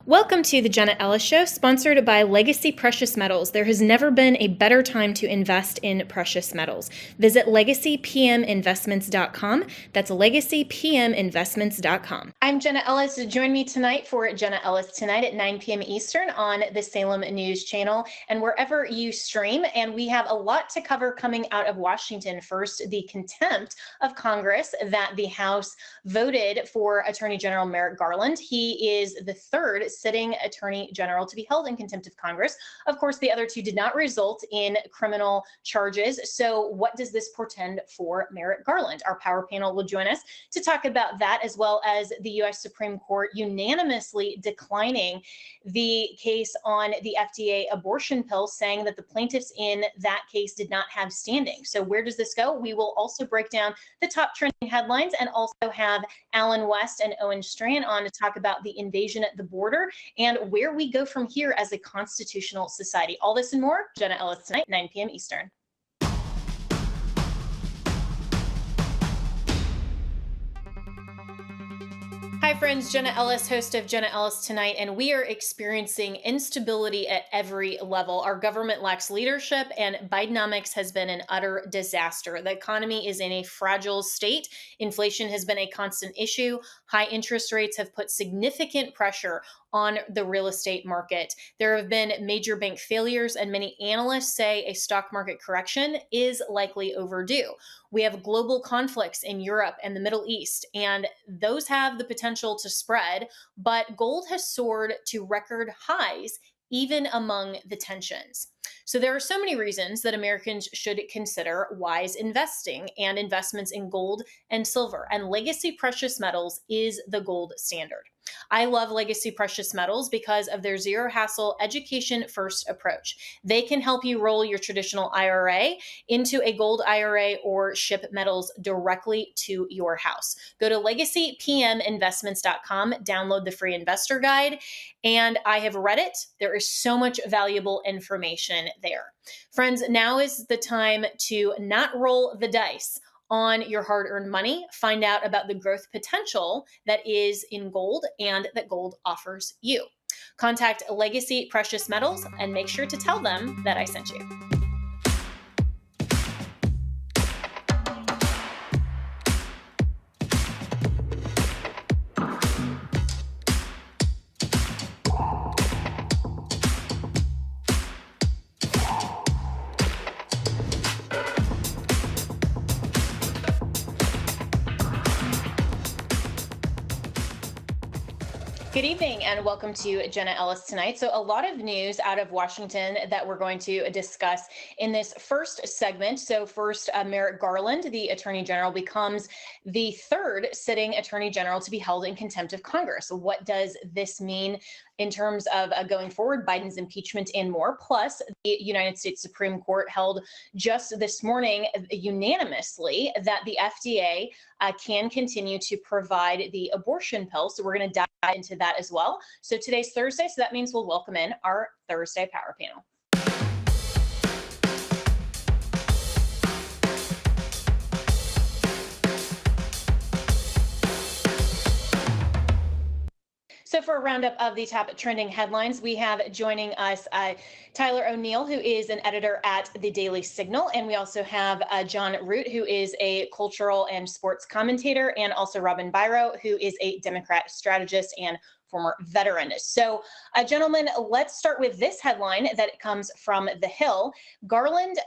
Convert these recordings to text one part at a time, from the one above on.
Welcome to the Jenna Ellis Show, sponsored by Legacy Precious Metals. There has never been a better time to invest in precious metals. Visit legacypminvestments.com. That's legacypminvestments.com. I'm Jenna Ellis. Join me tonight for Jenna Ellis Tonight at 9 p.m. Eastern on the Salem News Channel and wherever you stream. And we have a lot to cover coming out of Washington. First, the contempt of Congress that the House voted for Attorney General Merrick Garland. He is the third sitting attorney general to be held in contempt of Congress. Of course, the other two did not result in criminal charges. So what does this portend for Merrick Garland? Our power panel will join us to talk about that, as well as the U.S. Supreme Court unanimously declining the case on the FDA abortion pill, saying that the plaintiffs in that case did not have standing. So where does this go? We will also break down the top trending headlines and also have Alan West and Owen Strachan on to talk about the invasion at the border and where we go from here as a constitutional society. All this and more, Jenna Ellis Tonight, 9 p.m. Eastern. Hi friends, Jenna Ellis, host of Jenna Ellis Tonight, and we are experiencing instability at every level. Our government lacks leadership, and Bidenomics has been an utter disaster. The economy is in a fragile state. Inflation has been a constant issue. High interest rates have put significant pressure on the real estate market. There have been major bank failures, and many analysts say a stock market correction is likely overdue. We have global conflicts in Europe and the Middle East, and those have the potential to spread, but gold has soared to record highs even among the tensions. So there are so many reasons that Americans should consider wise investing and investments in gold and silver, and Legacy Precious Metals is the gold standard. I love Legacy Precious Metals because of their zero hassle, education first approach. They can help you roll your traditional IRA into a gold IRA or ship metals directly to your house. Go to legacypminvestments.com, download the free investor guide, and I have read it. There is so much valuable information there. Friends, now is the time to not roll the dice on your hard-earned money. Find out about the growth potential that is in gold and that gold offers you. Contact Legacy Precious Metals and make sure to tell them that I sent you. Good evening and welcome to Jenna Ellis Tonight. So a lot of news out of Washington that we're going to discuss in this first segment. So first, Merrick Garland, the Attorney General, becomes the third sitting Attorney General to be held in contempt of Congress. So what does this mean in terms of going forward, Biden's impeachment and more? Plus, the United States Supreme Court held just this morning unanimously that the FDA can continue to provide the abortion pill. So we're going to dive into that as well. So today's Thursday, so that means we'll welcome in our Thursday Power Panel. So for a roundup of the top trending headlines, we have joining us Tyler O'Neill, who is an editor at the Daily Signal. And we also have John Root, who is a cultural and sports commentator, and also Robin Biro, who is a Democrat strategist and former veteran. So, gentlemen, let's start with this headline that comes from The Hill. Garland,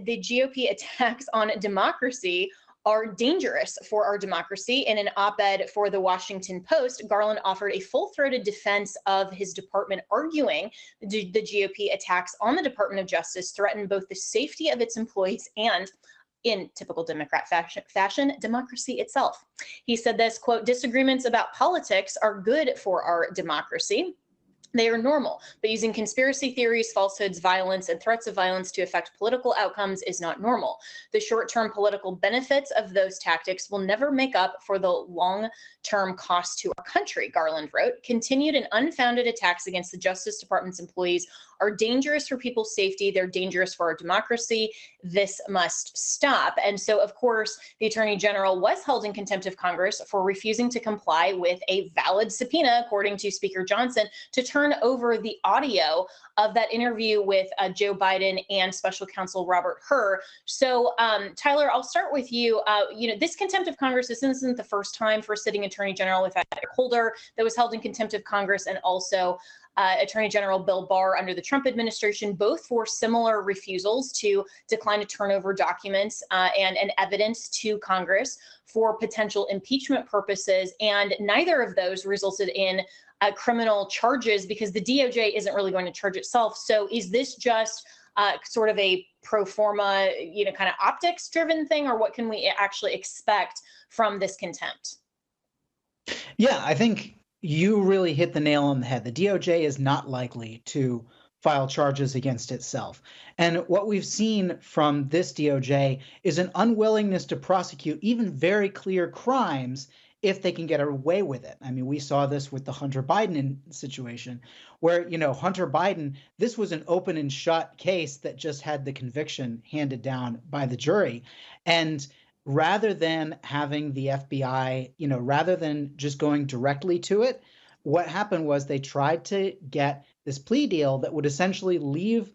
the GOP attacks on democracy are dangerous for our democracy. In an op-ed for the Washington Post, Garland offered a full-throated defense of his department, arguing the GOP attacks on the Department of Justice threaten both the safety of its employees and, in typical Democrat fashion, democracy itself. He said this, quote, "Disagreements about politics are good for our democracy. They are normal, but using conspiracy theories, falsehoods, violence, and threats of violence to affect political outcomes is not normal. The short term political benefits of those tactics will never make up for the long term cost to our country, Garland wrote. Continued and unfounded attacks against the Justice Department's employees are dangerous for people's safety. They're dangerous for our democracy. This must stop. And so, of course, the Attorney General was held in contempt of Congress for refusing to comply with a valid subpoena, according to Speaker Johnson, to turn over the audio of that interview with Joe Biden and Special Counsel Robert Hur. So, Tyler, I'll start with you. This contempt of Congress, this isn't the first time for a sitting Attorney General. We've had Eric Holder that was held in contempt of Congress, and also Attorney General Bill Barr under the Trump administration, both for similar refusals to decline to turn over documents and evidence to Congress for potential impeachment purposes. And neither of those resulted in criminal charges because the DOJ isn't really going to charge itself. So is this just sort of a pro forma, kind of optics driven thing, or what can we actually expect from this contempt? Yeah, I think you really hit the nail on the head. The DOJ is not likely to file charges against itself. And what we've seen from this DOJ is an unwillingness to prosecute even very clear crimes if they can get away with it. I mean, we saw this with the Hunter Biden situation where, Hunter Biden, this was an open and shut case that just had the conviction handed down by the jury. And rather than having the FBI, rather than just going directly to it, what happened was they tried to get this plea deal that would essentially leave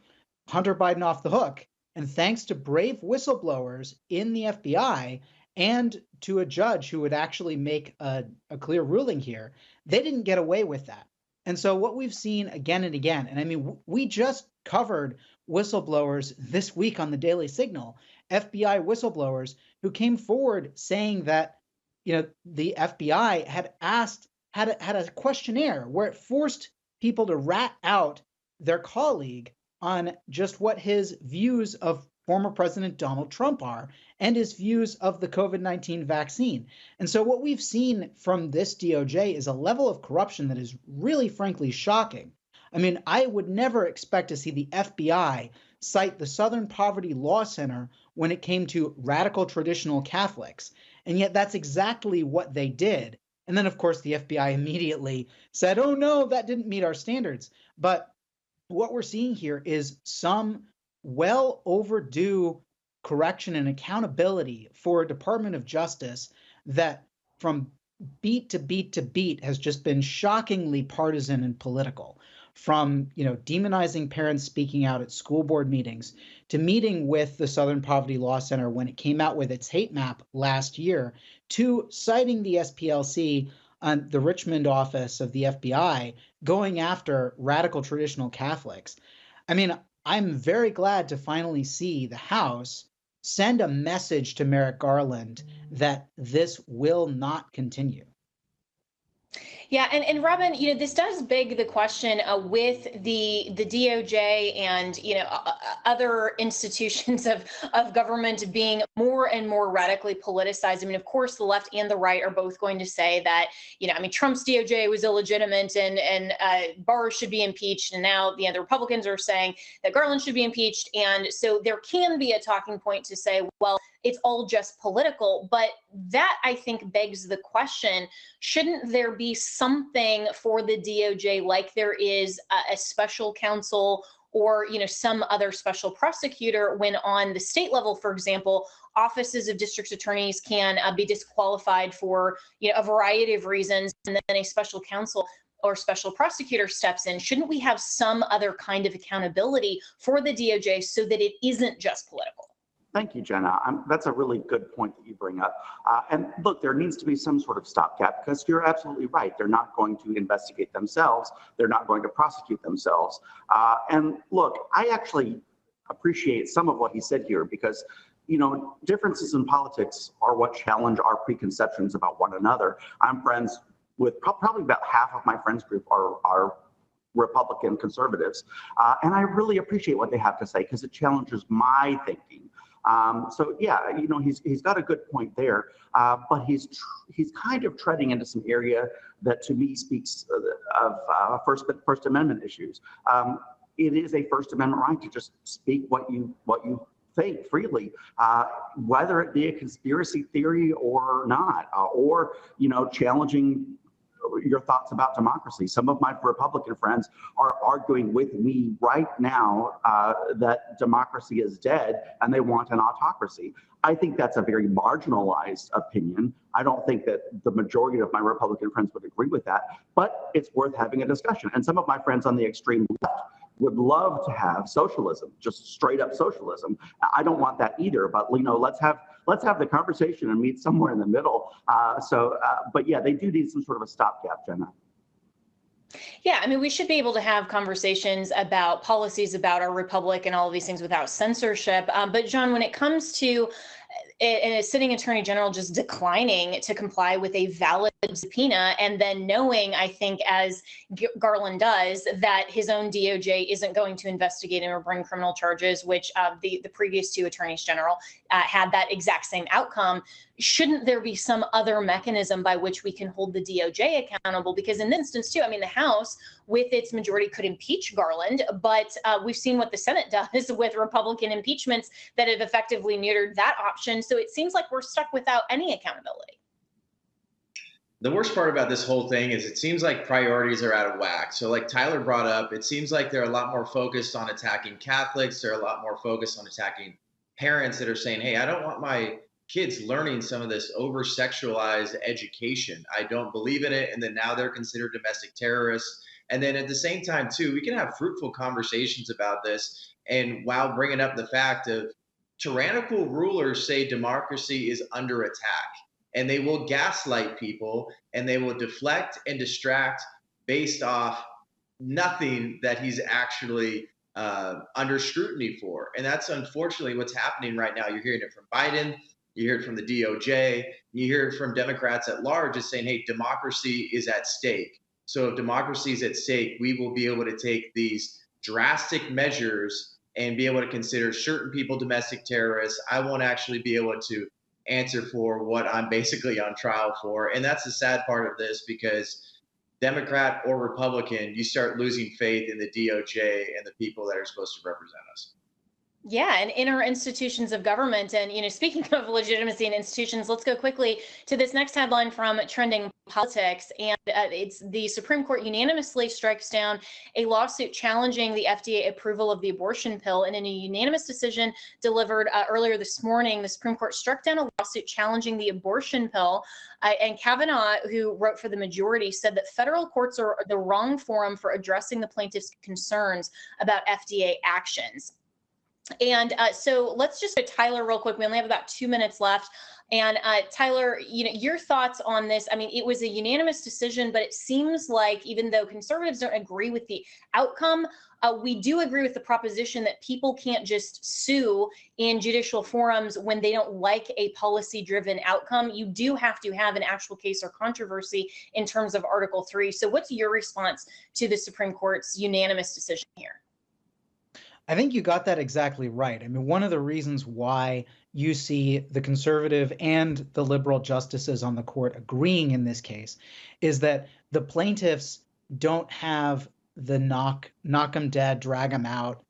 Hunter Biden off the hook. And thanks to brave whistleblowers in the FBI and to a judge who would actually make a clear ruling here, they didn't get away with that. And so what we've seen again and again, and I mean, we just covered whistleblowers this week on the Daily Signal, FBI whistleblowers who came forward saying that, the FBI had a questionnaire where it forced people to rat out their colleague on just what his views of former President Donald Trump are and his views of the COVID-19 vaccine. And so what we've seen from this DOJ is a level of corruption that is really, frankly, shocking. I mean, I would never expect to see the FBI cite the Southern Poverty Law Center when it came to radical traditional Catholics. And yet that's exactly what they did. And then, of course, the FBI immediately said, oh, no, that didn't meet our standards. But what we're seeing here is some well overdue correction and accountability for a Department of Justice that from beat to beat to beat has just been shockingly partisan and political. From, demonizing parents speaking out at school board meetings to meeting with the Southern Poverty Law Center when it came out with its hate map last year, to citing the SPLC on the Richmond office of the FBI, going after radical traditional Catholics. I mean, I'm very glad to finally see the House send a message to Merrick Garland that this will not continue. Yeah, and Robin, this does beg the question with the DOJ and other institutions of government being more and more radically politicized. I mean, of course, the left and the right are both going to say that Trump's DOJ was illegitimate and Barr should be impeached, and now the Republicans are saying that Garland should be impeached, and so there can be a talking point to say, well, it's all just political. But that, I think, begs the question, shouldn't there be something for the DOJ like there is a special counsel or some other special prosecutor when on the state level, for example, offices of district attorneys can be disqualified for a variety of reasons, and then a special counsel or special prosecutor steps in? Shouldn't we have some other kind of accountability for the DOJ so that it isn't just political? Thank you, Jenna. That's a really good point that you bring up. And look, there needs to be some sort of stopgap because you're absolutely right. They're not going to investigate themselves. They're not going to prosecute themselves. And look, I actually appreciate some of what he said here because, differences in politics are what challenge our preconceptions about one another. I'm friends with probably about half of my friends group are Republican conservatives. And I really appreciate what they have to say because it challenges my thinking. So yeah, he's got a good point there, but he's kind of treading into some area that to me speaks of First Amendment issues. It is a First Amendment right to just speak what you think freely, whether it be a conspiracy theory or not, or challenging your thoughts about democracy. Some of my Republican friends are arguing with me right now that democracy is dead and they want an autocracy. I think that's a very marginalized opinion. I don't think that the majority of my Republican friends would agree with that, but it's worth having a discussion. And some of my friends on the extreme left would love to have socialism, just straight up socialism. I don't want that either, but let's have the conversation and meet somewhere in the middle. But yeah, they do need some sort of a stopgap, Jenna. Yeah, I mean, we should be able to have conversations about policies about our republic and all of these things without censorship. But John, when it comes to a sitting attorney general just declining to comply with a valid subpoena, and then knowing, I think, as Garland does, that his own DOJ isn't going to investigate him or bring criminal charges, which the previous two attorneys general had that exact same outcome. Shouldn't there be some other mechanism by which we can hold the DOJ accountable? Because in this instance, too, I mean, the House, with its majority, could impeach Garland, but we've seen what the Senate does with Republican impeachments that have effectively neutered that option. So it seems like we're stuck without any accountability. The worst part about this whole thing is it seems like priorities are out of whack. So like Tyler brought up, it seems like they're a lot more focused on attacking Catholics. They're a lot more focused on attacking parents that are saying, hey, I don't want my kids learning some of this over-sexualized education. I don't believe in it. And then now they're considered domestic terrorists. And then at the same time, too, we can have fruitful conversations about this. And while bringing up the fact of tyrannical rulers say democracy is under attack, and they will gaslight people and they will deflect and distract based off nothing that he's actually under scrutiny for. And that's unfortunately what's happening right now. You're hearing it from Biden, you hear it from the DOJ, you hear it from Democrats at large, is saying, hey, democracy is at stake. So if democracy is at stake, we will be able to take these drastic measures and be able to consider certain people domestic terrorists. I won't actually be able to answer for what I'm basically on trial for. And that's the sad part of this, because Democrat or Republican, you start losing faith in the DOJ and the people that are supposed to represent us. Yeah, and in our institutions of government. And, speaking of legitimacy in institutions, let's go quickly to this next headline from Trending Politics. And it's the Supreme Court unanimously strikes down a lawsuit challenging the FDA approval of the abortion pill. And in a unanimous decision delivered earlier this morning, the Supreme Court struck down a lawsuit challenging the abortion pill. And Kavanaugh, who wrote for the majority, said that federal courts are the wrong forum for addressing the plaintiff's concerns about FDA actions. And so let's just go to Tyler real quick. We only have about 2 minutes left. And Tyler, your thoughts on this. I mean, it was a unanimous decision, but it seems like even though conservatives don't agree with the outcome, we do agree with the proposition that people can't just sue in judicial forums when they don't like a policy-driven outcome. You do have to have an actual case or controversy in terms of Article 3. So what's your response to the Supreme Court's unanimous decision here? I think you got that exactly right. I mean, one of the reasons why you see the conservative and the liberal justices on the court agreeing in this case is that the plaintiffs don't have the knock 'em dead, drag 'em out,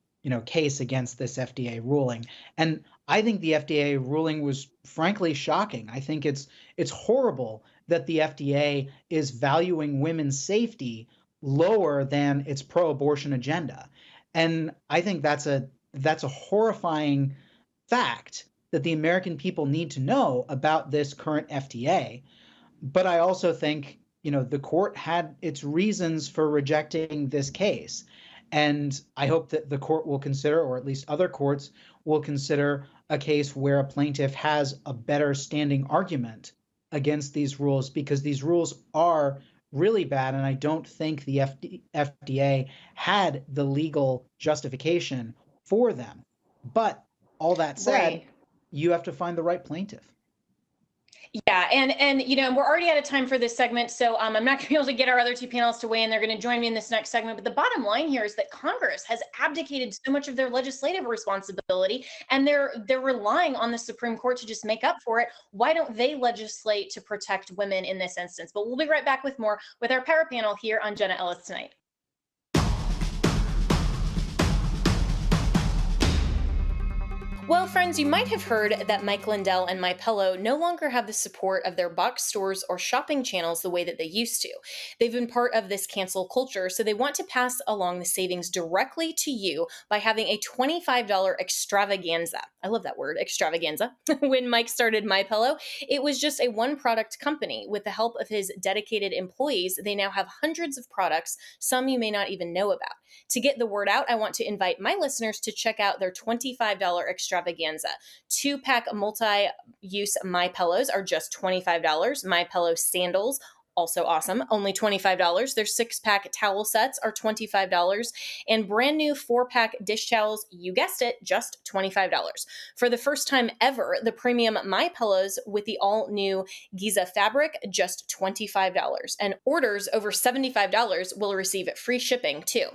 case against this FDA ruling. And I think the FDA ruling was frankly shocking. I think it's horrible that the FDA is valuing women's safety lower than its pro-abortion agenda. And I think that's a horrifying fact that the American people need to know about this current FDA. But I also think, the court had its reasons for rejecting this case. And I hope that the court will consider, or at least other courts will consider, a case where a plaintiff has a better standing argument against these rules, because these rules are really bad, and I don't think the FDA had the legal justification for them. But all that said, Right. You have to find the right plaintiff. Yeah, and we're already out of time for this segment, so I'm not going to be able to get our other two panelists to weigh in. They're going to join me in this next segment. But the bottom line here is that Congress has abdicated so much of their legislative responsibility, and they're relying on the Supreme Court to just make up for it. Why don't they legislate to protect women in this instance? But we'll be right back with more with our power panel here on Jenna Ellis Tonight. Well, friends, you might have heard that Mike Lindell and MyPillow no longer have the support of their box stores or shopping channels the way that they used to. They've been part of this cancel culture, so they want to pass along the savings directly to you by having a $25 extravaganza. I love that word, extravaganza. When Mike started MyPillow, it was just a one-product company. With the help of his dedicated employees, they now have hundreds of products, some you may not even know about. To get the word out, I want to invite my listeners to check out their $25 extravaganza. 2-pack multi-use My Pillows are just $25. My Pillow sandals, also awesome, only $25. Their 6-pack towel sets are $25. And brand new 4-pack dish towels, you guessed it, just $25. For the first time ever, the premium My Pillows with the all-new Giza fabric, just $25. And orders over $75 will receive free shipping too.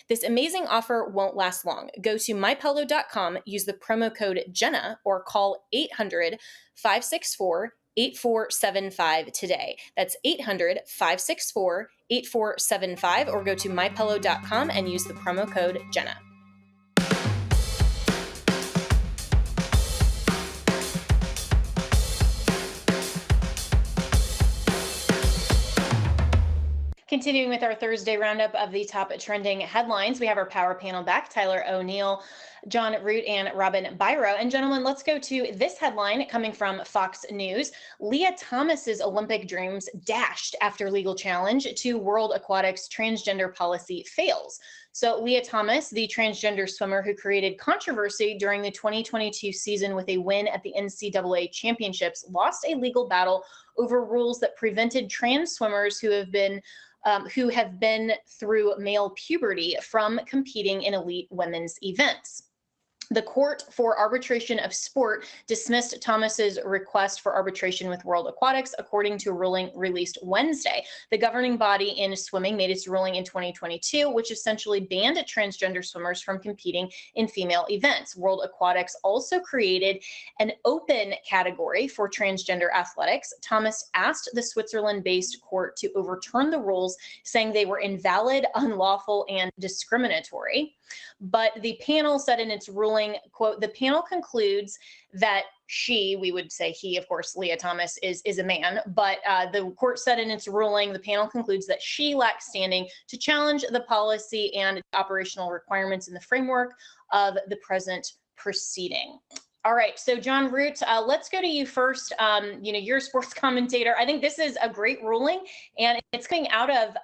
This amazing offer won't last long. Go to mypillow.com, use the promo code Jenna, or call 800-564-8475 today. That's 800-564-8475, or go to mypillow.com and use the promo code Jenna. Continuing with our Thursday roundup of the top trending headlines, we have our power panel back: Tyler O'Neill, John Root, and Robin Biro. And gentlemen, let's go to this headline coming from Fox News. Leah Thomas's Olympic dreams dashed after legal challenge to World Aquatics transgender policy fails. So Leah Thomas, the transgender swimmer who created controversy during the 2022 season with a win at the NCAA championships, lost a legal battle over rules that prevented trans swimmers who have been through male puberty from competing in elite women's events. The Court for Arbitration of Sport dismissed Thomas's request for arbitration with World Aquatics, according to a ruling released Wednesday. The governing body in swimming made its ruling in 2022, which essentially banned transgender swimmers from competing in female events. World Aquatics also created an open category for transgender athletics. Thomas asked the Switzerland-based court to overturn the rules, saying they were invalid, unlawful, and discriminatory. But the panel said in its ruling, quote, "The panel concludes that she," we would say he, of course, Leah Thomas is a man, but the court said in its ruling, the panel concludes that she lacks standing to challenge the policy and operational requirements in the framework of the present proceeding. All right, so John Root, let's go to you first. You're a sports commentator. I think this is a great ruling, and it's coming out of,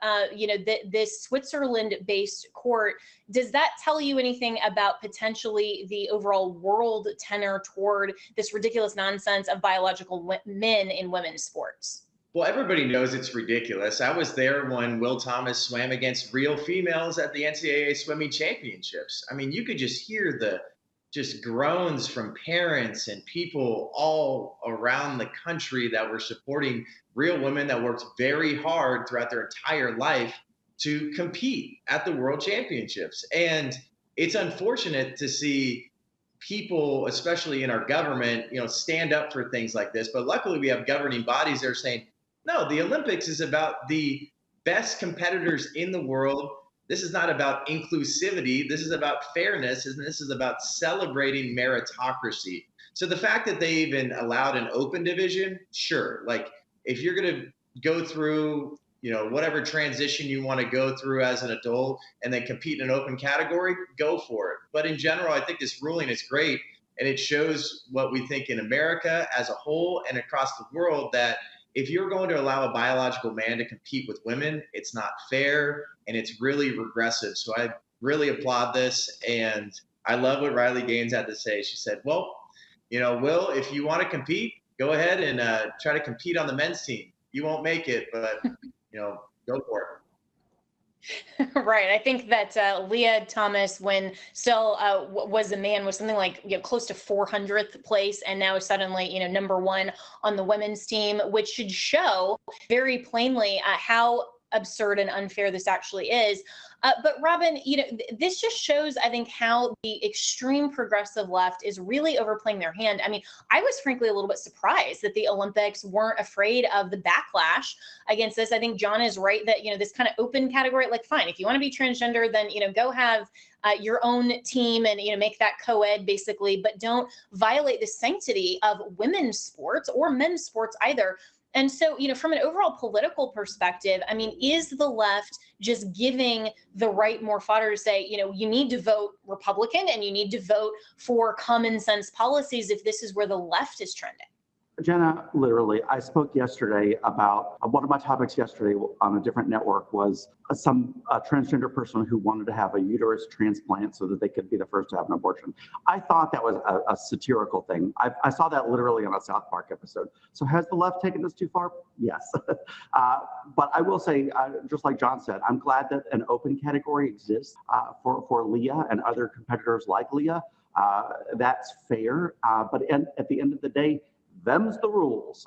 this Switzerland-based court. Does that tell you anything about potentially the overall world tenor toward this ridiculous nonsense of biological men in women's sports? Well, everybody knows it's ridiculous. I was there when Will Thomas swam against real females at the NCAA swimming championships. I mean, you could just hear the groans from parents and people all around the country that were supporting real women that worked very hard throughout their entire life to compete at the world championships. And it's unfortunate to see people, especially in our government, stand up for things like this. But luckily we have governing bodies that are saying, no, the Olympics is about the best competitors in the world. This is not about inclusivity. This is about fairness, and this is about celebrating meritocracy. So the fact that they even allowed an open division, sure. Like if you're going to go through, whatever transition you want to go through as an adult and then compete in an open category, go for it. But in general, I think this ruling is great, and it shows what we think in America as a whole and across the world, that if you're going to allow a biological man to compete with women, it's not fair and it's really regressive. So I really applaud this. And I love what Riley Gaines had to say. She said, well, Will, if you want to compete, go ahead and try to compete on the men's team. You won't make it, but, go for it. Right. I think that Leah Thomas, when still was a man, was something like close to 400th place, and now suddenly number one on the women's team, which should show very plainly how absurd and unfair this actually is. But Robin, this just shows, I think, how the extreme progressive left is really overplaying their hand. I mean, I was frankly a little bit surprised that the Olympics weren't afraid of the backlash against this. I think John is right that this kind of open category, like, fine, if you want to be transgender, then go have your own team and make that co-ed basically, but don't violate the sanctity of women's sports or men's sports either. And so, from an overall political perspective, I mean, is the left just giving the right more fodder to say, you need to vote Republican and you need to vote for common sense policies if this is where the left is trending? Jenna, literally, I spoke yesterday about one of my topics yesterday on a different network was some transgender person who wanted to have a uterus transplant so that they could be the first to have an abortion. I thought that was a satirical thing. I saw that literally on a South Park episode. So has the left taken this too far? Yes. But I will say, just like John said, I'm glad that an open category exists for Leah and other competitors like Leah. That's fair. But at the end of the day, them's the rules.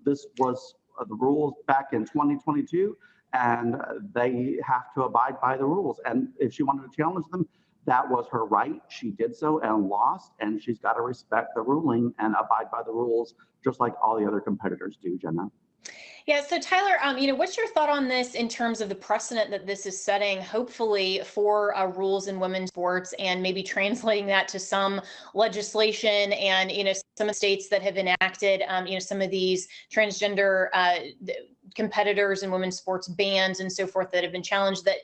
This was the rules back in 2022, and they have to abide by the rules. And if she wanted to challenge them, that was her right. She did so and lost, and she's got to respect the ruling and abide by the rules, just like all the other competitors do, Jenna. Yeah. So Tyler, what's your thought on this in terms of the precedent that this is setting, hopefully for rules in women's sports, and maybe translating that to some legislation and some of the states that have enacted some of these transgender competitors in women's sports bans and so forth that have been challenged, that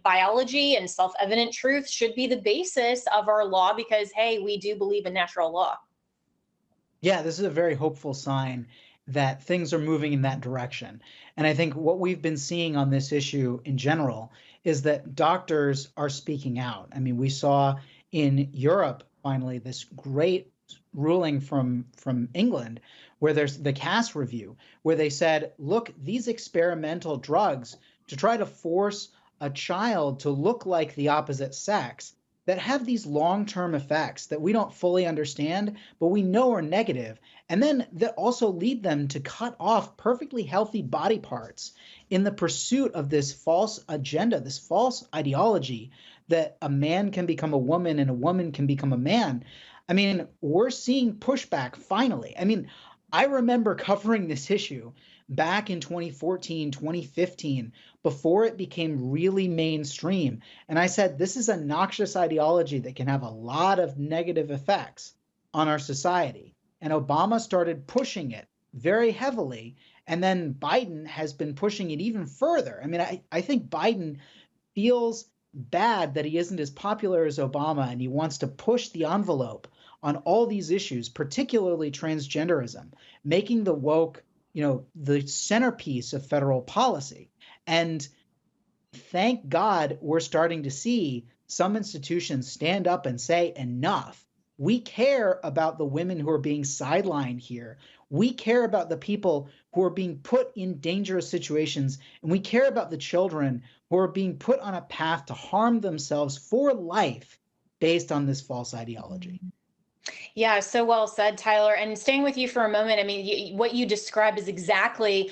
biology and self-evident truth should be the basis of our law because, hey, we do believe in natural law. Yeah, this is a very hopeful sign that things are moving in that direction. And I think what we've been seeing on this issue in general is that doctors are speaking out. I mean, we saw in Europe finally this great ruling from England where there's the Cass review, where they said, look, these experimental drugs to try to force a child to look like the opposite sex that have these long-term effects that we don't fully understand, but we know are negative, and then that also lead them to cut off perfectly healthy body parts in the pursuit of this false agenda, this false ideology that a man can become a woman and a woman can become a man. I mean, we're seeing pushback finally. I mean, I remember covering this issue back in 2014, 2015, before it became really mainstream. And I said, this is a noxious ideology that can have a lot of negative effects on our society. And Obama started pushing it very heavily. And then Biden has been pushing it even further. I mean, I think Biden feels bad that he isn't as popular as Obama, and he wants to push the envelope on all these issues, particularly transgenderism, making the woke the centerpiece of federal policy. And thank God we're starting to see some institutions stand up and say, enough. We care about the women who are being sidelined here. We care about the people who are being put in dangerous situations. And we care about the children who are being put on a path to harm themselves for life based on this false ideology. Yeah, so well said, Tyler. And staying with you for a moment, I mean, what you described is exactly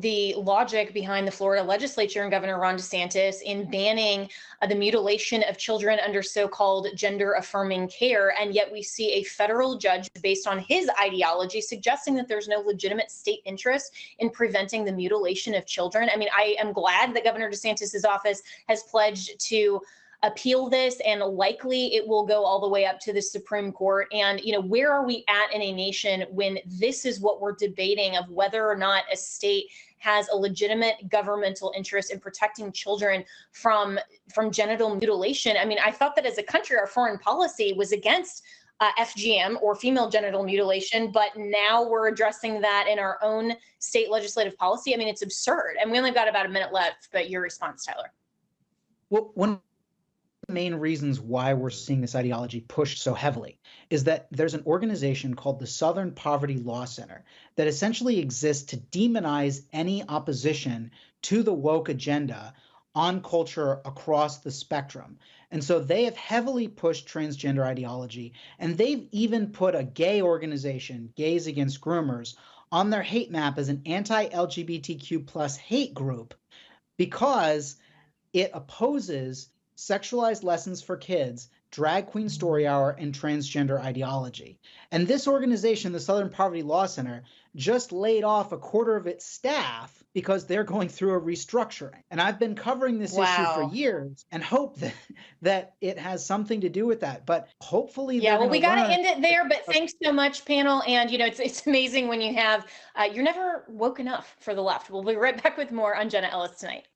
the logic behind the Florida legislature and Governor Ron DeSantis in banning the mutilation of children under so-called gender-affirming care. And yet we see a federal judge, based on his ideology, suggesting that there's no legitimate state interest in preventing the mutilation of children. I mean, I am glad that Governor DeSantis's office has pledged to appeal this, and likely it will go all the way up to the Supreme Court. And where are we at in a nation when this is what we're debating, of whether or not a state has a legitimate governmental interest in protecting children from genital mutilation? I mean, I thought that as a country, our foreign policy was against FGM or female genital mutilation, but now we're addressing that in our own state legislative policy. I mean, it's absurd. And we only got about a minute left, but your response, Tyler. Well, one the main reasons why we're seeing this ideology pushed so heavily is that there's an organization called the Southern Poverty Law Center that essentially exists to demonize any opposition to the woke agenda on culture across the spectrum. And so they have heavily pushed transgender ideology, and they've even put a gay organization, Gays Against Groomers, on their hate map as an anti-LGBTQ plus hate group because it opposes sexualized lessons for kids, drag queen story hour, and transgender ideology. And this organization, the Southern Poverty Law Center, just laid off a quarter of its staff because they're going through a restructuring. And I've been covering this issue for years and hope that it has something to do with that. But hopefully, yeah, well, we got to end it there. But Uh, thanks so much, panel. And it's amazing when you have you're never woke enough for the left. We'll be right back with more on Jenna Ellis Tonight.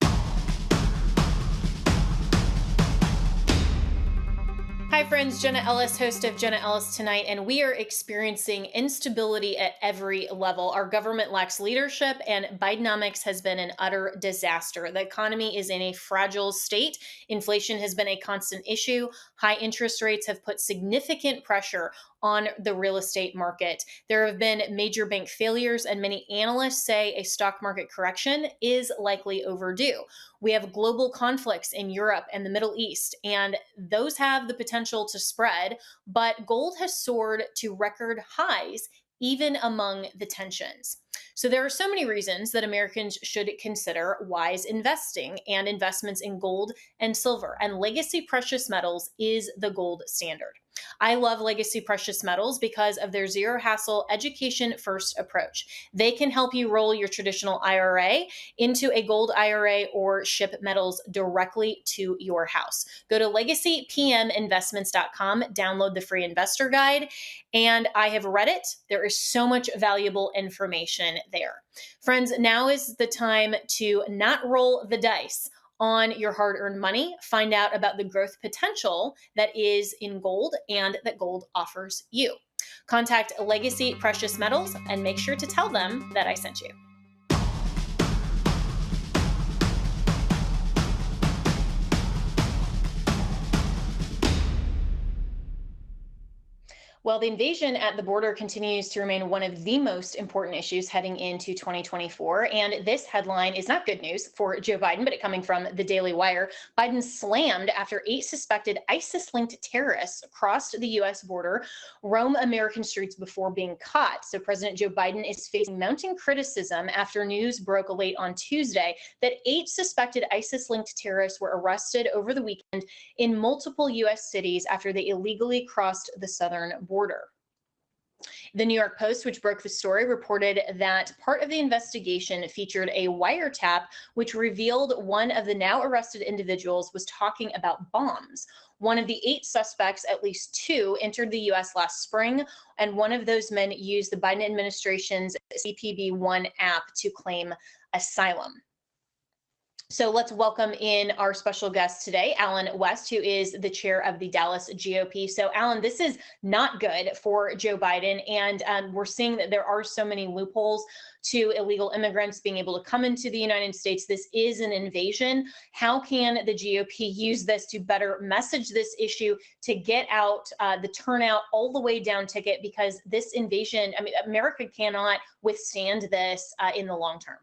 Hi, friends. Jenna Ellis, host of Jenna Ellis Tonight, and we are experiencing instability at every level. Our government lacks leadership, and Bidenomics has been an utter disaster. The economy is in a fragile state. Inflation has been a constant issue. High interest rates have put significant pressure on the real estate market. There have been major bank failures, and many analysts say a stock market correction is likely overdue. We have global conflicts in Europe and the Middle East, and those have the potential to spread, but gold has soared to record highs even among the tensions. So there are so many reasons that Americans should consider wise investing, and investments in gold and silver, and legacy precious metals is the gold standard. I love Legacy Precious Metals because of their zero hassle, education first approach. They can help you roll your traditional IRA into a gold IRA or ship metals directly to your house. Go to legacypminvestments.com, download the free investor guide, and I have read it. There is so much valuable information there. Friends, now is the time to not roll the dice on your hard-earned money. Find out about the growth potential that is in gold and that gold offers you. Contact Legacy Precious Metals and make sure to tell them that I sent you. Well, the invasion at the border continues to remain one of the most important issues heading into 2024. And this headline is not good news for Joe Biden, but it coming from the Daily Wire. Biden slammed after 8 suspected ISIS-linked terrorists crossed the U.S. border, roam American streets before being caught. So President Joe Biden is facing mounting criticism after news broke late on Tuesday that 8 suspected ISIS-linked terrorists were arrested over the weekend in multiple U.S. cities after they illegally crossed the southern border. The New York Post, which broke the story, reported that part of the investigation featured a wiretap which revealed one of the now arrested individuals was talking about bombs. One of the 8 suspects, at least 2, entered the U.S. last spring, and one of those men used the Biden administration's CPB-1 app to claim asylum. So let's welcome in our special guest today, Allen West, who is the chair of the Dallas GOP. So Allen, this is not good for Joe Biden. And we're seeing that there are so many loopholes to illegal immigrants being able to come into the United States. This is an invasion. How can the GOP use this to better message this issue, to get out the turnout all the way down ticket? Because this invasion, I mean, America cannot withstand this in the long term.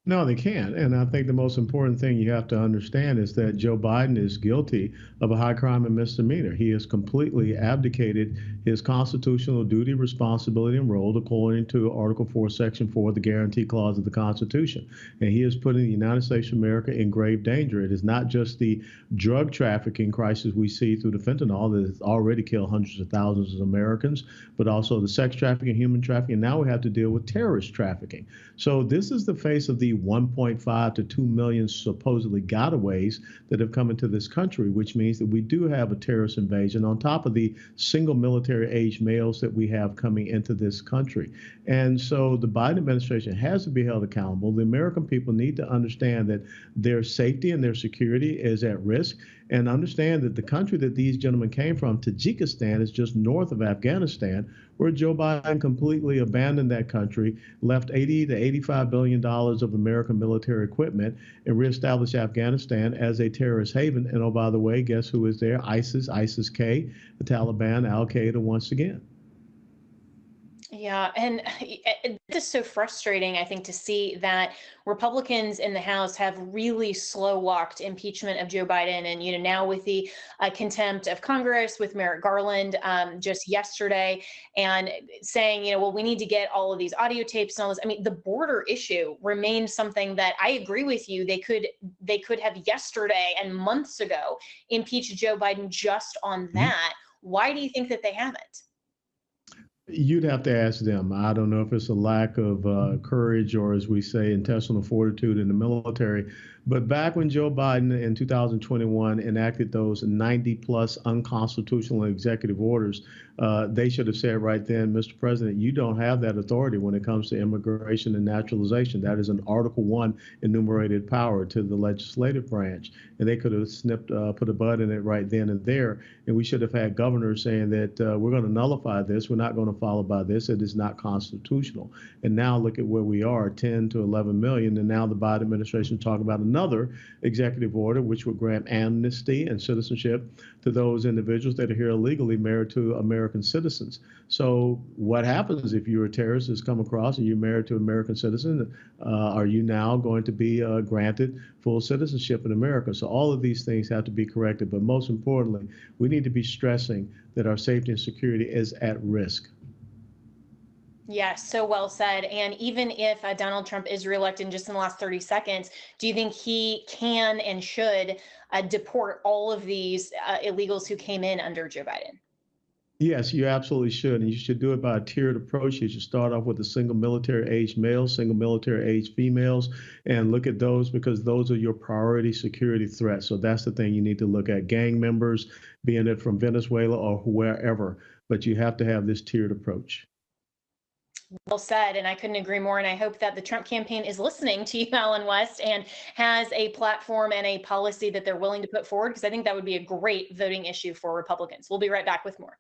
No, they can't. And I think the most important thing you have to understand is that Joe Biden is guilty of a high crime and misdemeanor. He has completely abdicated his constitutional duty, responsibility, and role according to Article 4, Section 4 of the Guarantee Clause of the Constitution. And he is putting the United States of America in grave danger. It is not just the drug trafficking crisis we see through the fentanyl that has already killed hundreds of thousands of Americans, but also the sex trafficking, human trafficking. Now we have to deal with terrorist trafficking. So this is the face of the 1.5 to 2 million supposedly gotaways that have come into this country, which means that we do have a terrorist invasion on top of the single military age males that we have coming into this country. And so the Biden administration has to be held accountable. The American people need to understand that their safety and their security is at risk, and understand that the country that these gentlemen came from, Tajikistan, is just north of Afghanistan, where Joe Biden completely abandoned that country, left $80 to $85 billion of American military equipment, and reestablished Afghanistan as a terrorist haven. And oh, by the way, guess who is there? ISIS, ISIS-K, the Taliban, Al-Qaeda once again. Yeah, and it is so frustrating, I think, to see that Republicans in the House have really slow walked impeachment of Joe Biden, and now with the contempt of Congress with Merrick Garland just yesterday, and saying, well, we need to get all of these audio tapes and all this. I mean, the border issue remains something that I agree with you. They could have yesterday and months ago impeached Joe Biden just on Mhm. that. Why do you think that they haven't? You'd have to ask them. I don't know if it's a lack of courage or, as we say, intestinal fortitude in the military. But back when Joe Biden in 2021 enacted those 90 plus unconstitutional executive orders, they should have said right then, Mr. President, you don't have that authority when it comes to immigration and naturalization. That is an Article 1 enumerated power to the legislative branch. And they could have put a button in it right then and there. And we should have had governors saying that we're going to nullify this. We're not going to follow by this. It is not constitutional. And now look at where we are, 10 to 11 million. And now the Biden administration talking about another executive order, which would grant amnesty and citizenship to those individuals that are here illegally married to American citizens. So what happens if you're a terrorist who's come across and you're married to an American citizen? Are you now going to be granted full citizenship in America? So all of these things have to be corrected. But most importantly, we need to be stressing that our safety and security is at risk. Yes, so well said. And even if Donald Trump is reelected just in the last 30 seconds, do you think he can and should deport all of these illegals who came in under Joe Biden? Yes, you absolutely should. And you should do it by a tiered approach. You should start off with the single military age males, single military age females, and look at those because those are your priority security threats. So that's the thing you need to look at. Gang members, being it from Venezuela or wherever, but you have to have this tiered approach. Well said. And I couldn't agree more. And I hope that the Trump campaign is listening to you, Alan West, and has a platform and a policy that they're willing to put forward, because I think that would be a great voting issue for Republicans. We'll be right back with more.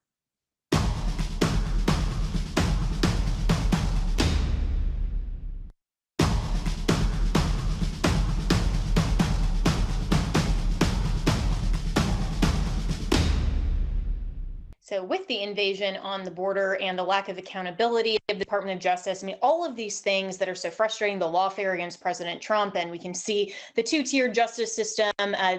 So, with the invasion on the border and the lack of accountability of the Department of Justice, I mean, all of these things that are so frustrating, the lawfare against President Trump, and we can see the two-tiered justice system,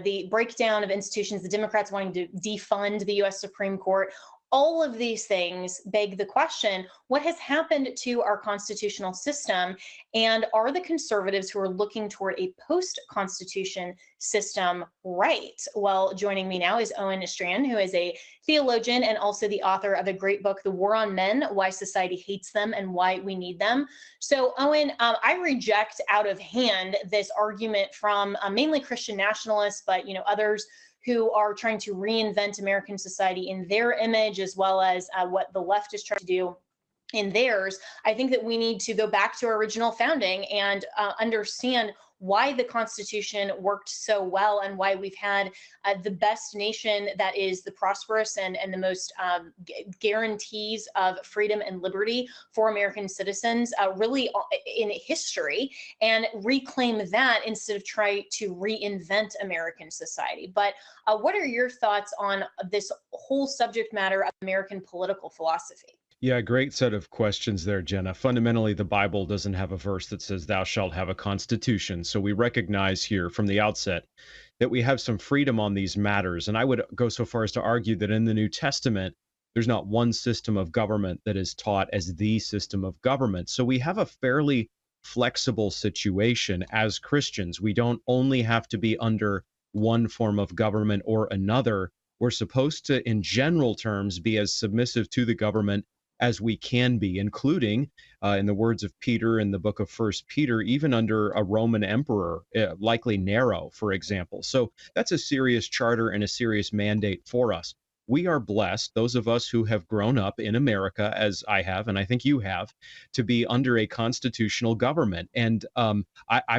the breakdown of institutions, the Democrats wanting to defund the U.S. Supreme Court. All of these things beg the question, what has happened to our constitutional system? And are the conservatives who are looking toward a post-constitution system right? Well, joining me now is Owen Strachan, who is a theologian and also the author of a great book, The War on Men, Why Society Hates Them and Why We Need Them. So, Owen, I reject out of hand this argument from mainly Christian nationalists, but others who are trying to reinvent American society in their image, as well as what the left is trying to do in theirs. I think that we need to go back to our original founding and understand why the Constitution worked so well and why we've had the best nation that is the prosperous and the most guarantees of freedom and liberty for American citizens really in history, and reclaim that instead of try to reinvent American society. But what are your thoughts on this whole subject matter of American political philosophy? Yeah, great set of questions there, Jenna. Fundamentally, the Bible doesn't have a verse that says, "Thou shalt have a constitution." So we recognize here from the outset that we have some freedom on these matters. And I would go so far as to argue that in the New Testament, there's not one system of government that is taught as the system of government. So we have a fairly flexible situation as Christians. We don't only have to be under one form of government or another. We're supposed to, in general terms, be as submissive to the government as we can be, including, in the words of Peter in the book of First Peter, even under a Roman emperor, likely Nero, for example. So that's a serious charter and a serious mandate for us. We are blessed, those of us who have grown up in America, as I have, and I think you have, to be under a constitutional government. And I'm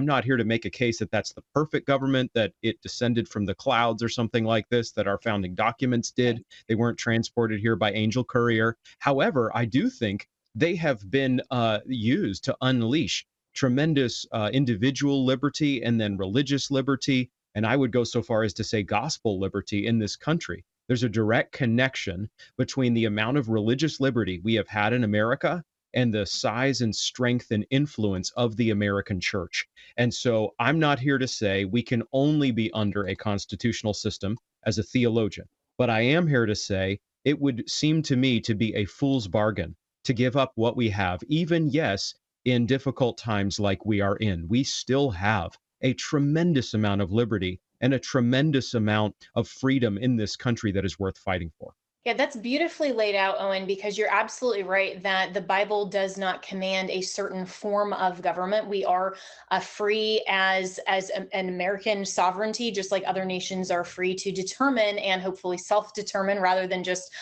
not here to make a case that that's the perfect government, that it descended from the clouds or something like this, that our founding documents did. They weren't transported here by angel courier. However, I do think they have been used to unleash tremendous individual liberty and then religious liberty. And I would go so far as to say gospel liberty in this country. There's a direct connection between the amount of religious liberty we have had in America and the size and strength and influence of the American church. And so I'm not here to say we can only be under a constitutional system as a theologian, but I am here to say it would seem to me to be a fool's bargain to give up what we have, even, yes, in difficult times like we are in. We still have a tremendous amount of liberty and a tremendous amount of freedom in this country that is worth fighting for. Yeah, that's beautifully laid out, Owen, because you're absolutely right that the Bible does not command a certain form of government. We are free as an American sovereignty, just like other nations are free to determine and hopefully self-determine, rather than just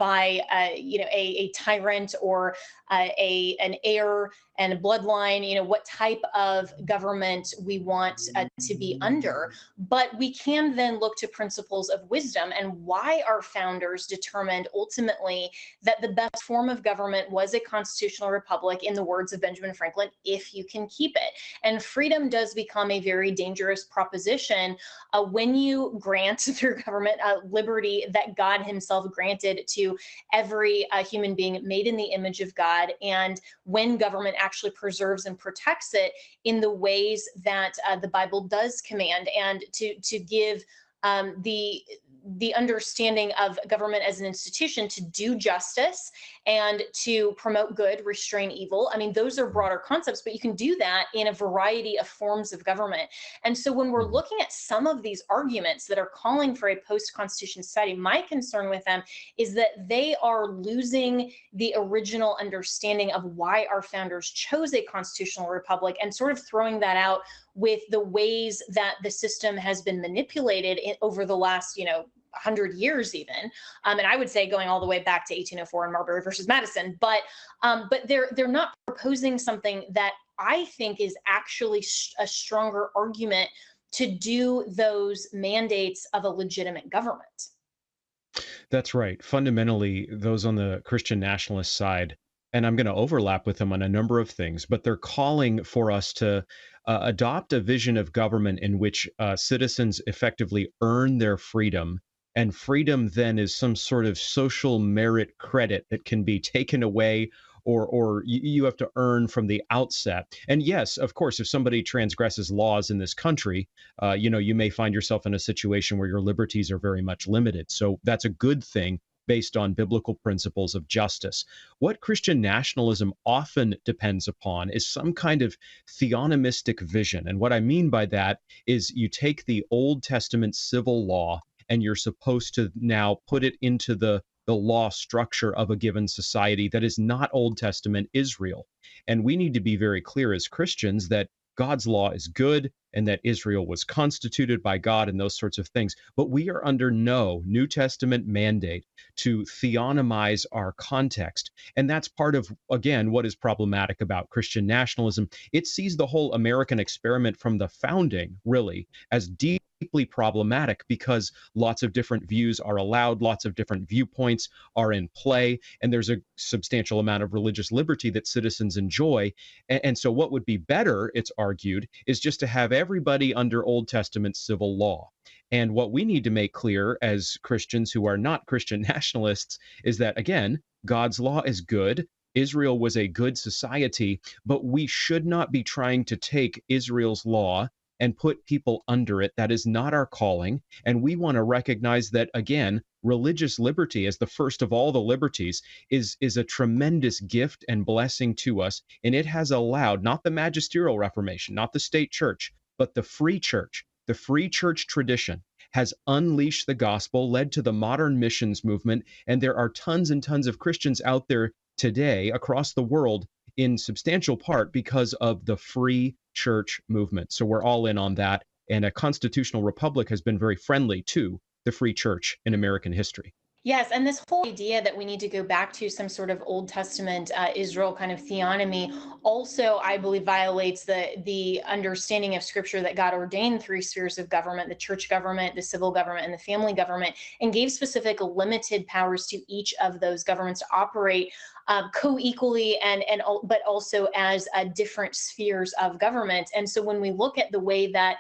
by a tyrant or an heir and a bloodline. What type of government we want to be under. But we can then look to principles of wisdom and why our founders determined ultimately that the best form of government was a constitutional republic, in the words of Benjamin Franklin, if you can keep it. And freedom does become a very dangerous proposition when you grant through government liberty that God himself granted to every human being made in the image of God. And when government actually preserves and protects it in the ways that the Bible does command, and to give the understanding of government as an institution to do justice and to promote good, restrain evil. I mean, those are broader concepts, but you can do that in a variety of forms of government. And so when we're looking at some of these arguments that are calling for a post-Constitution society, my concern with them is that they are losing the original understanding of why our founders chose a constitutional republic, and sort of throwing that out with the ways that the system has been manipulated over the last, 100 years even, and I would say going all the way back to 1804 and Marbury versus Madison. But they're not proposing something that I think is actually a stronger argument to do those mandates of a legitimate government. That's right. Fundamentally, those on the Christian nationalist side, and I'm going to overlap with them on a number of things, but they're calling for us to adopt a vision of government in which citizens effectively earn their freedom. And freedom then is some sort of social merit credit that can be taken away, or you have to earn from the outset. And yes, of course, if somebody transgresses laws in this country, you may find yourself in a situation where your liberties are very much limited. So that's a good thing based on biblical principles of justice. What Christian nationalism often depends upon is some kind of theonomistic vision. And what I mean by that is you take the Old Testament civil law and you're supposed to now put it into the law structure of a given society that is not Old Testament Israel. And we need to be very clear as Christians that God's law is good and that Israel was constituted by God and those sorts of things. But we are under no New Testament mandate to theonomize our context. And that's part of, again, what is problematic about Christian nationalism. It sees the whole American experiment from the founding, really, as deeply problematic, because lots of different views are allowed, lots of different viewpoints are in play, and there's a substantial amount of religious liberty that citizens enjoy. And so what would be better, it's argued, is just to have everybody under Old Testament civil law. And what we need to make clear as Christians who are not Christian nationalists is that, again, God's law is good. Israel was a good society, but we should not be trying to take Israel's law and put people under it. That is not our calling. And we want to recognize that, again, religious liberty, as the first of all the liberties, is a tremendous gift and blessing to us. And it has allowed not the magisterial reformation, not the state church, but the free church tradition has unleashed the gospel, led to the modern missions movement. And there are tons and tons of Christians out there today across the world, in substantial part because of the free church movement. So we're all in on that. And a constitutional republic has been very friendly to the free church in American history. Yes, and this whole idea that we need to go back to some sort of Old Testament Israel kind of theonomy also, I believe, violates the understanding of Scripture that God ordained three spheres of government: the church government, the civil government, and the family government, and gave specific limited powers to each of those governments to operate co-equally but also as different spheres of government. And so when we look at the way that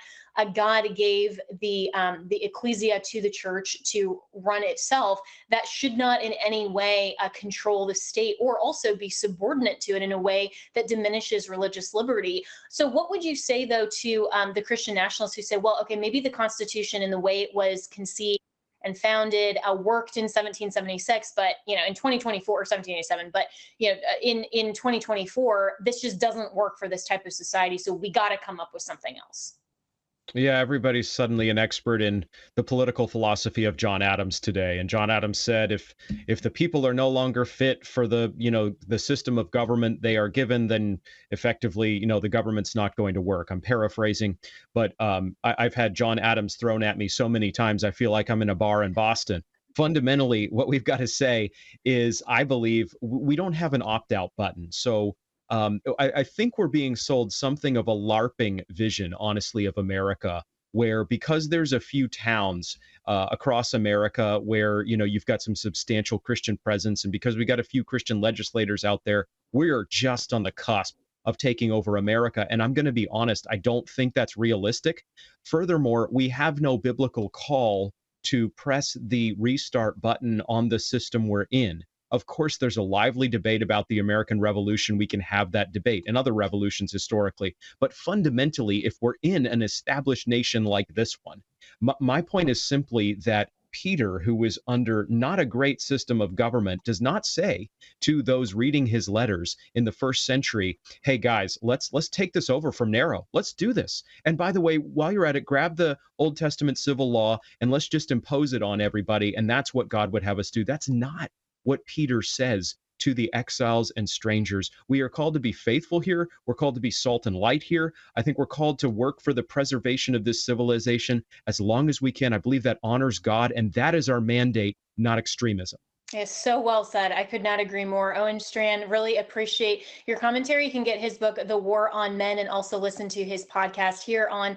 God gave the ecclesia to the church to run itself, that should not in any way control the state or also be subordinate to it in a way that diminishes religious liberty. So what would you say, though, to the Christian nationalists who say, well, okay, maybe the Constitution in the way it was conceived and founded worked in 1776, but in 2024 or 1787, but in 2024, this just doesn't work for this type of society. So we got to come up with something else. Yeah, everybody's suddenly an expert in the political philosophy of John Adams today. And John Adams said, if the people are no longer fit for the system of government they are given, then effectively, the government's not going to work. I'm paraphrasing, but I've had John Adams thrown at me so many times, I feel like I'm in a bar in Boston. Fundamentally, what we've got to say is, I believe we don't have an opt-out button. So I think we're being sold something of a LARPing vision, honestly, of America, where because there's a few towns across America where, you've got some substantial Christian presence, and because we got a few Christian legislators out there, we're just on the cusp of taking over America. And I'm going to be honest, I don't think that's realistic. Furthermore, we have no biblical call to press the restart button on the system we're in. Of course, there's a lively debate about the American Revolution. We can have that debate and other revolutions historically. But fundamentally, if we're in an established nation like this one, my point is simply that Peter, who was under not a great system of government, does not say to those reading his letters in the first century, hey guys, let's take this over from Nero. Let's do this. And by the way, while you're at it, grab the Old Testament civil law and let's just impose it on everybody. And that's what God would have us do. That's not what Peter says to the exiles and strangers. We are called to be faithful here. We're called to be salt and light here. I think we're called to work for the preservation of this civilization as long as we can. I believe that honors God, and that is our mandate, not extremism. Yes, so well said. I could not agree more. Owen Strachan, really appreciate your commentary. You can get his book, The War on Men, and also listen to his podcast here on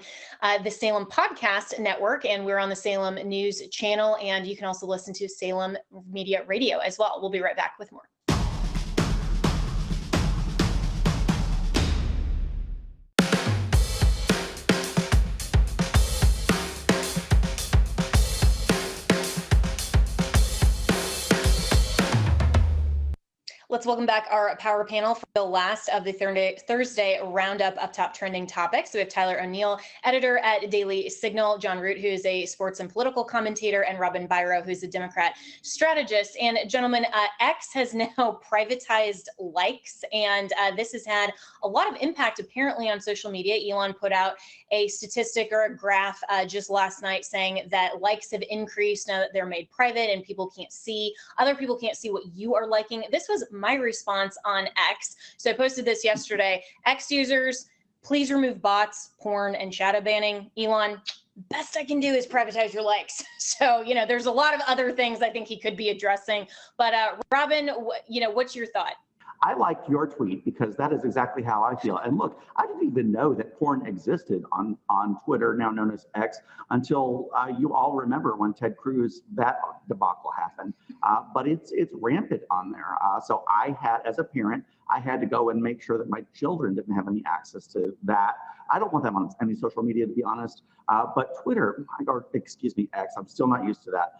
the Salem Podcast Network. And we're on the Salem News Channel. And you can also listen to Salem Media Radio as well. We'll be right back with more. Let's welcome back our power panel for the last of the Thursday roundup up top trending topics. So we have Tyler O'Neill, editor at Daily Signal, John Root, who is a sports and political commentator, and Robin Biro, who's a Democrat strategist. And gentlemen, X has now privatized likes, and this has had a lot of impact apparently on social media. Elon put out a statistic or a graph just last night saying that likes have increased now that they're made private and people can't see, other people can't see what you are liking. This was my response on X. So I posted this yesterday. X users, please remove bots, porn, and shadow banning. Elon, best I can do is privatize your likes. So, there's a lot of other things I think he could be addressing. But Robin, what's your thought? I liked your tweet because that is exactly how I feel. And look, I didn't even know that porn existed on Twitter, now known as X, until you all remember when Ted Cruz, that debacle happened. But it's rampant on there. So I had, as a parent, I had to go and make sure that my children didn't have any access to that. I don't want them on any social media, to be honest. But Twitter, X, I'm still not used to that.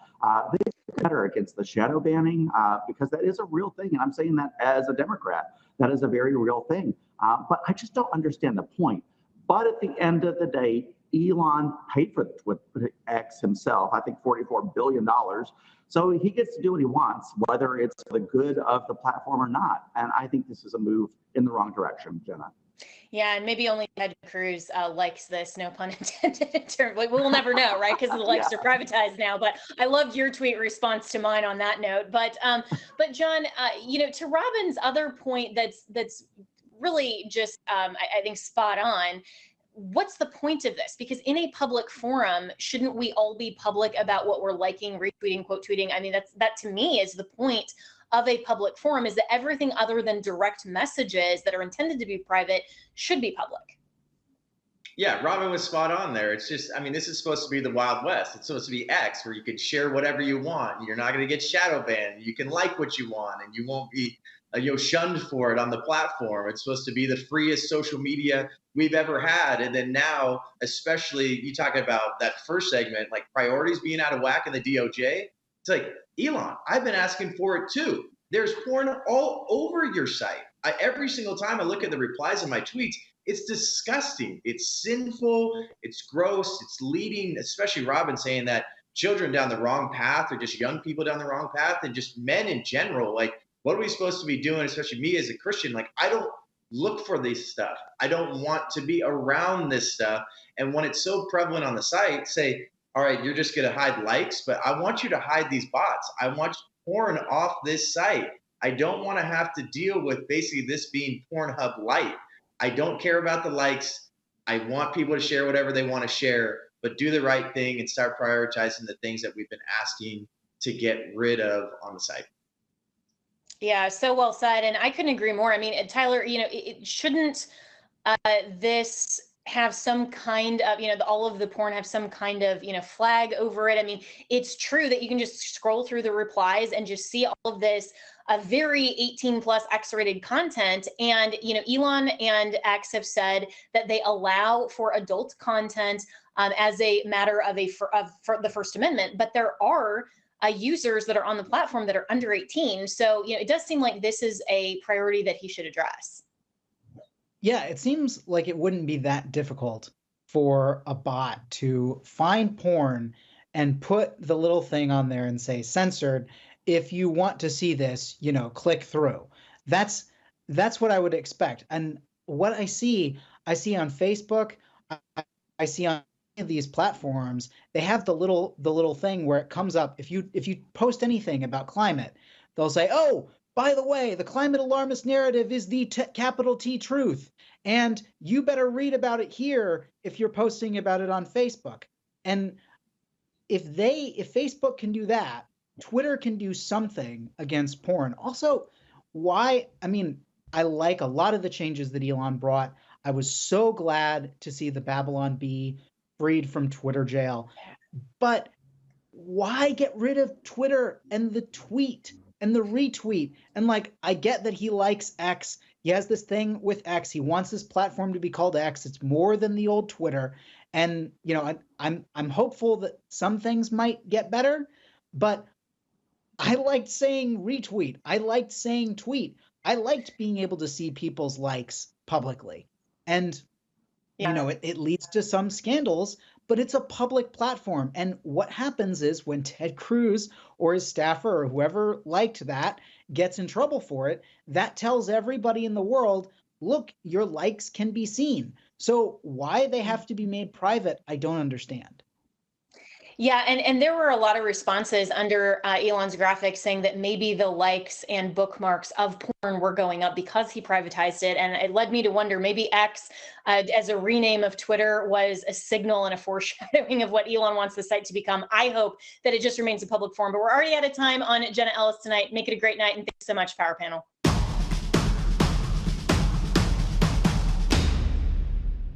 They get better against the shadow banning because that is a real thing. And I'm saying that as a Democrat, that is a very real thing. But I just don't understand the point. But at the end of the day, Elon paid for X himself, I think $44 billion. So he gets to do what he wants, whether it's for the good of the platform or not. And I think this is a move in the wrong direction, Jenna. Yeah, and maybe only Ted Cruz likes this, no pun intended. We'll never know, right? Because the likes are privatized now. But I loved your tweet response to mine on that note. But John, to Robin's other point, that's really just I think spot on. What's the point of this? Because in a public forum, shouldn't we all be public about what we're liking, retweeting, quote tweeting? I mean, that to me is the point of a public forum, is that everything other than direct messages that are intended to be private should be public. Yeah, Robin was spot on there. It's just, this is supposed to be the Wild West. It's supposed to be X, where you can share whatever you want. You're not going to get shadow banned. You can like what you want, and you won't be shunned for it on the platform. It's supposed to be the freest social media we've ever had. And then now, especially you talk about that first segment, like priorities being out of whack in the DOJ. It's like, Elon, I've been asking for it too. There's porn all over your site. Every single time I look at the replies in my tweets, it's disgusting. It's sinful. It's gross. It's leading, especially Robin saying that children down the wrong path, or just young people down the wrong path, and just men in general. Like, what are we supposed to be doing, especially me as a Christian? Like, I don't look for this stuff. I don't want to be around this stuff. And when it's so prevalent on the site, say, all right, you're just going to hide likes, but I want you to hide these bots. I want porn off this site. I don't want to have to deal with basically this being Pornhub light. I don't care about the likes. I want people to share whatever they want to share, but do the right thing and start prioritizing the things that we've been asking to get rid of on the site. Yeah, so well said. And I couldn't agree more. I mean, Tyler, it shouldn't this have some kind of, all of the porn have some kind of, flag over it. I mean, it's true that you can just scroll through the replies and just see all of this very 18 plus X-rated content. And, Elon and X have said that they allow for adult content as a matter of for the First Amendment, but there are users that are on the platform that are under 18. So, it does seem like this is a priority that he should address. Yeah, it seems like it wouldn't be that difficult for a bot to find porn and put the little thing on there and say censored. If you want to see this, click through. That's what I would expect. And what I see on Facebook, I see on these platforms, they have the little thing where it comes up. If you post anything about climate, they'll say, oh, by the way, the climate alarmist narrative is the capital T truth. And you better read about it here if you're posting about it on Facebook. And if Facebook can do that, Twitter can do something against porn. Also, I like a lot of the changes that Elon brought. I was so glad to see the Babylon Bee freed from Twitter jail. But why get rid of Twitter and the tweet and the retweet? And I get that he likes X. He has this thing with X. He wants this platform to be called X. It's more than the old Twitter. And, I'm hopeful that some things might get better, but I liked saying retweet. I liked saying tweet. I liked being able to see people's likes publicly. And, it leads to some scandals, but it's a public platform. And what happens is when Ted Cruz or his staffer or whoever liked that gets in trouble for it, that tells everybody in the world, look, your likes can be seen. So why they have to be made private, I don't understand. Yeah, and there were a lot of responses under Elon's graphics saying that maybe the likes and bookmarks of porn were going up because he privatized it. And it led me to wonder, maybe X, as a rename of Twitter, was a signal and a foreshadowing of what Elon wants the site to become. I hope that it just remains a public forum. But we're already out of time on Jenna Ellis tonight. Make it a great night. And thanks so much, Power Panel.